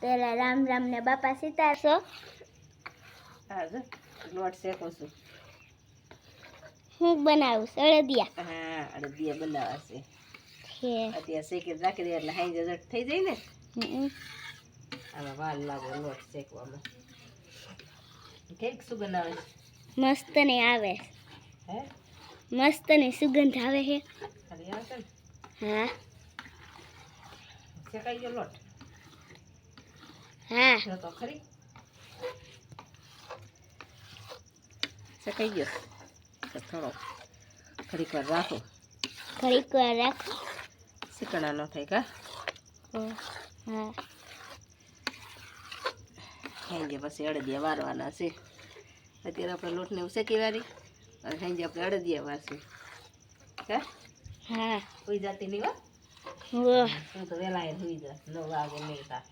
પેલા રામ રામ ને બાપા સીતારશો. હા જો લોટ શેકું છું. હું બનાવું અડદિયા. હા અડદિયા બનાવવા છે. અત્યારે શેકી રાખી દે એટલે હાઈ જટ થઈ જાય ને. આમાં વાર લાગે લોટ શેકવામાં. કેક શું બનાવે? મસ્ત ને આવે. હે મસ્ત ને સુગંધ આવે છે. ખાલી આવશે ને? હા શેકાઈ ગયો લોટ? હા જો તો ખરી શેકાઈ ગયો. થોડો ઘડીક વાર રાખો. ઘડીક વાર રાખો. શીકણા ન થાય કા? હા ખાઈ પછી અડદિયા વારવાના છે. અત્યારે આપણે લોટને શેકી વારી અને ખાઈ આપણે અડદિયા વારશું. હે હા સુઈ જતી નહીં હો. હું તો વહેલા સુઈ જા 9 વાગે નહીં તા.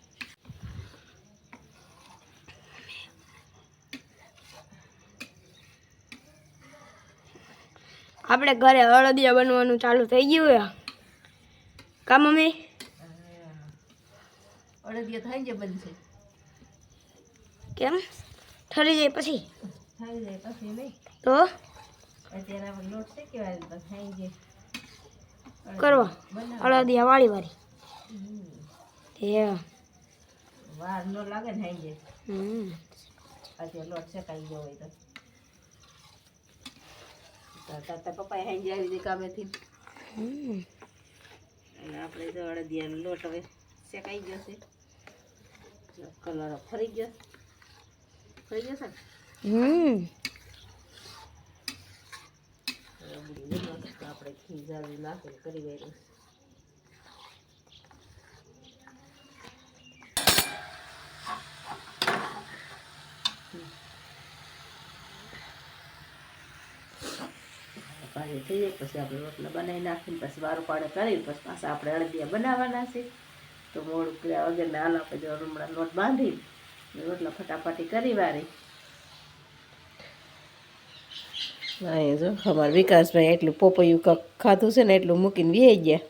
આપણે ઘરે અડદિયા બનવાનું ચાલુ થઈ ગયું કા મમ્મી? અડદિયા થાય છે બનશે. કેમ ઠરી જાય પછી? થઈ જાય પછી નહીં તો અત્યારે આપણે લોટ શેકી વાળી તો ખાઈ જાય કરવા અડદિયા વાળી વાળી. વાર ન લાગે ને ખાઈ જાય. અત્યારે લોટ શેકાઈ ગયો હોય તો તાતા પપ્પા હાઈ જાય આવી કામેથી. અને આપણે જો અડદિયાનો લોટ હવે શેકાઈ ગયો છે. કલર ફરી ગયો છે ને. આપણે ખીજાવી નાખી કરી વાળું. પાણી થઈ જાય પછી આપણે રોટલા બનાવી નાખીને પછી વારો પાડે કરીને પછી પાછા આપણે અડદિયા બનાવવાના છે. તો મોડું કર્યા વગર હાલ આપણે જો હમણાં લોટ બાંધી રોટલા ફટાફટી કરી વારી. અહીં જો અમારા વિકાસભાઈ એટલું પોપૈયું ખાધું છે ને એટલું મૂકીને બેસી ગયા.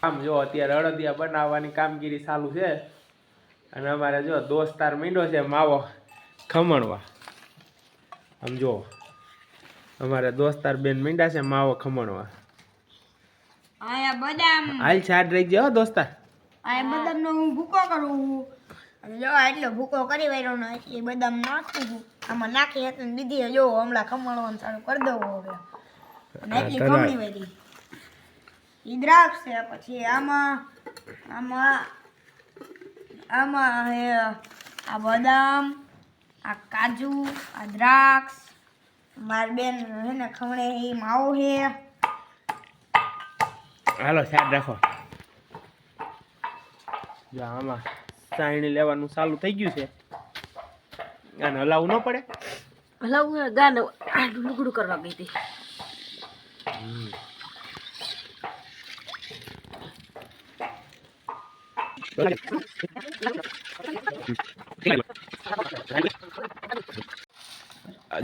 આમ જો અત્યારે અડદિયા બનાવવાની કામગીરી ચાલુ છે અને અમારે જો દોસ્તાર મીંડો છે માવો ખમણવા. આમ જો અમારે દોસ્તાર બેન મીંડા છે માવો ખમણવા. આયા બદામ હાલ છાડ રહી ગયો દોસ્તાર. આયા બદામનો હું ભૂકો કરું અને જો એટલો ભૂકો કરી વાળ્યો ને એટલે બદામ નાખું આમાં નાખી હતી દીધી જો હમણાં ખમણવાનું ચાલુ કરી દઉં હવે. અને એટલી ખમણી વાળી ઈ દ્રાક્ષ છે. પછી આમાં આમાં આમાં હે આ બદામ આ કાજુ આ દ્રાક્ષ મારી બેન હે ને ખમણે એ માવો હે. હાલો છાડ રાખો. જો આમાં ચાયણી લેવાનું ચાલુ થઈ ગયું છે. આને હલાવવું ન પડે? હલાવું ગાને આટલું લુગડું કરવા ગઈ હતી.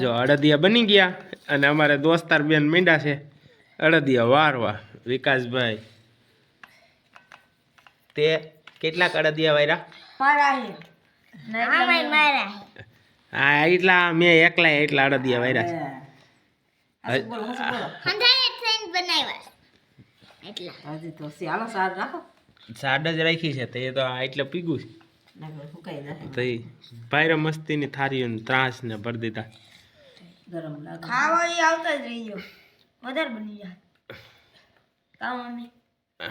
જો અડદિયા બની ગયા અને અમારે દોસ્તાર બેન મીંડા છે અડદિયા વારવા. વિકાસભાઈ તે કેટલાક અડદિયા વાર્યા? હા એટલા મેં એકલા એટલા અડદિયા વાર્યા છે. સાડ જ રાખી છે તો એ તો એટલે પીગું છે. ભાઈરા મસ્તીની થારી ત્રાસ ને ભરી દીધા.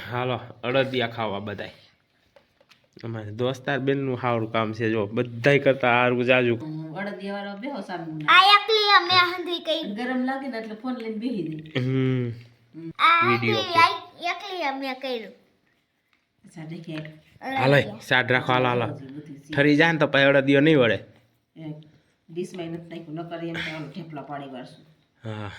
હાલો અડદિયા ખાવા બધાય. અમારે દોસ્તાર બેન નું સારું કામ છે જો બધાય કરતા સારું જાજુ. અડદિયા વાળો બેહો સામે ગરમ લાગે ને એટલે ફોન લઈને બેહી દે. વિડિયો હાલો સાડ રાખો. હાલો હાલો ઠરી જાય ને તો પછી અડદિયો નહીં વળે. ડીશમાં નથી નાખ્યું ન કરી એમ ઠેપલા પાડી વાળશું. હા